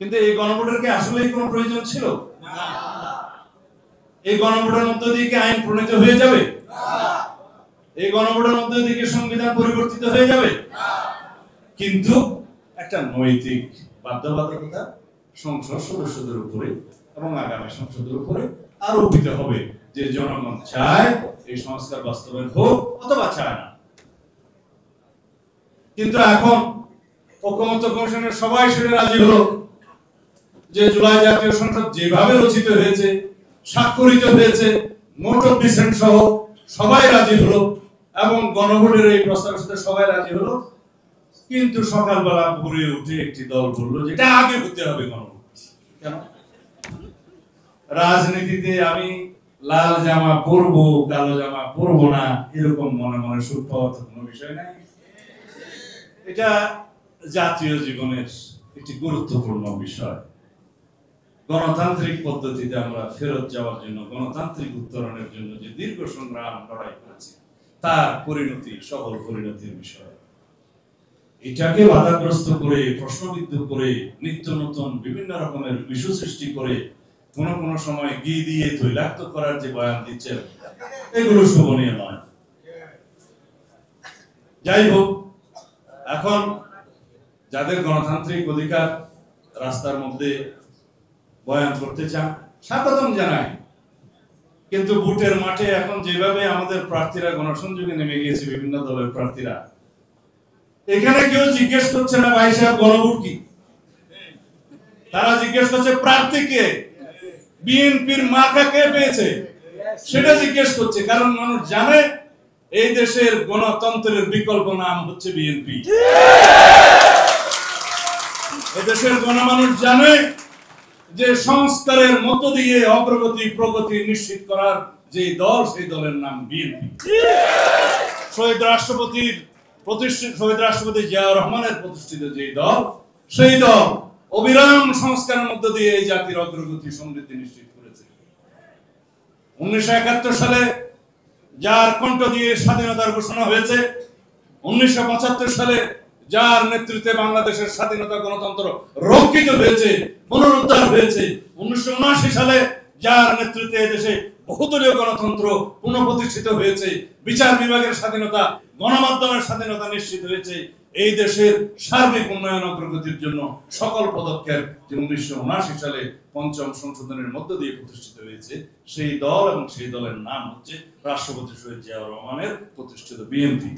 কিন্তু এই গণভোটের কি আসলে কোনো প্রয়োজন ছিল? এই গণভোটের মধ্য দিয়ে কি আইন প্রণীত হয়ে যাবে? এই গণভোটের মধ্য দিয়ে কি সংবিধান পরিবর্তিত হয়ে যাবে? কিন্তু একটা নৈতিক বাধ্যবাধকতা সংসদ সদস্যদের উপরে এবং আগামী সংসদের উপরে আরোপিত হবে যে জনগণ চায় এই সংস্কার বাস্তবায়ন হোক অথবা চায় না। কিন্তু এখন ঐকমত্য কমিশনের সবাই সেটা রাজি হলো যে জুলাই জাতীয় সংসদ যেভাবে রচিত হয়েছে, স্বাক্ষরিত হয়েছে, নোট অফ ডিসেন্ট সহ সবাই রাজি হলো এবং গণভোটের এই প্রস্তাবের সাথে সবাই রাজি হলো। কিন্তু সকালবেলা ভোরে উঠে একটি দল বললো যেটা আগে হতে হবে গণভোট। কেন? রাজনীতিতে আমি লাল জামা পরবো কালো জামা পরবো না এরকম মনে মনে সুখ পাওয়ার তো কোনো বিষয় নাই। এটা জাতীয় জীবনের একটি গুরুত্বপূর্ণ বিষয়। গণতান্ত্রিক পদ্ধতিতে আমরা ফেরত যাওয়ার জন্য, গণতান্ত্রিক উত্তরণের জন্য যে দীর্ঘ সংগ্রাম লড়াই করেছি তার পরিণতি সফল পরিণতির বিষয়। এটাকে বাধাগ্রস্ত করে, প্রশ্নবিদ্ধ করে, নিত্য নতুন বিভিন্ন রকমের ইস্যু সৃষ্টি করে কোন সময় ঘি দিয়ে তৈলাক্ত করার যে বয়ান দিচ্ছেন, এগুলো শোভনীয় নয়। যাই হোক, এখন যাদের গণতান্ত্রিক অধিকার রাস্তার মধ্যে বয়ান করতে চান স্বাগতম জানাই, কিন্তু ভোটের মাঠে এখন যেভাবে আমাদের প্রার্থীরা গণসংযোগে নেমে গিয়েছে, বিভিন্ন দলের প্রার্থীরা, এখানে কেউ জিজ্ঞেস করছে না ভাই সাহেব গণভোট কি, তারা জিজ্ঞেস করছে প্রার্থীকে, বিএনপির মার্কা কে পেয়েছে সেটা জিজ্ঞেস করছে। কারণ মানুষ জানে এই দেশের গণতন্ত্রের বিকল্প নাম হচ্ছে বিএনপি। এদেশের গণমানুষ জানে যে সংস্কারের মধ্য দিয়ে অগ্রগতি প্রগতি নিশ্চিত করার যে দল, সেই দলের নাম বিএনপি। শহীদ রাষ্ট্রপতি জিয়াউর রহমানের প্রতিষ্ঠিত যে দল, সেই দল অবিরাম সংস্কারের মধ্য দিয়ে এই জাতির অগ্রগতি সমৃদ্ধি নিশ্চিত করেছে। 1971 সালে যার কণ্ঠ দিয়ে স্বাধীনতার ঘোষণা হয়েছে, 1975 সালে যার নেতৃত্বে বাংলাদেশের স্বাধীনতা গণতন্ত্র রক্ষিত হয়েছে, পুনরুদ্ধার হয়েছে, 1979 সালে যার নেতৃত্বে দেশে বহুদলীয় গণতন্ত্র পুনঃপ্রতিষ্ঠিত হয়েছে, বিচার বিভাগের স্বাধীনতা, গণমাধ্যমের স্বাধীনতা নিশ্চিত হয়েছে, এই দেশের সার্বিক উন্নয়ন অগ্রগতির জন্য সকল পদক্ষেপ যে 1979 সালে পঞ্চম সংশোধনের মধ্য দিয়ে প্রতিষ্ঠিত হয়েছে, সেই দল এবং সেই দলের নাম হচ্ছে রাষ্ট্রপতি শহীদ জিয়াউর রহমানের প্রতিষ্ঠিত বিএনপি।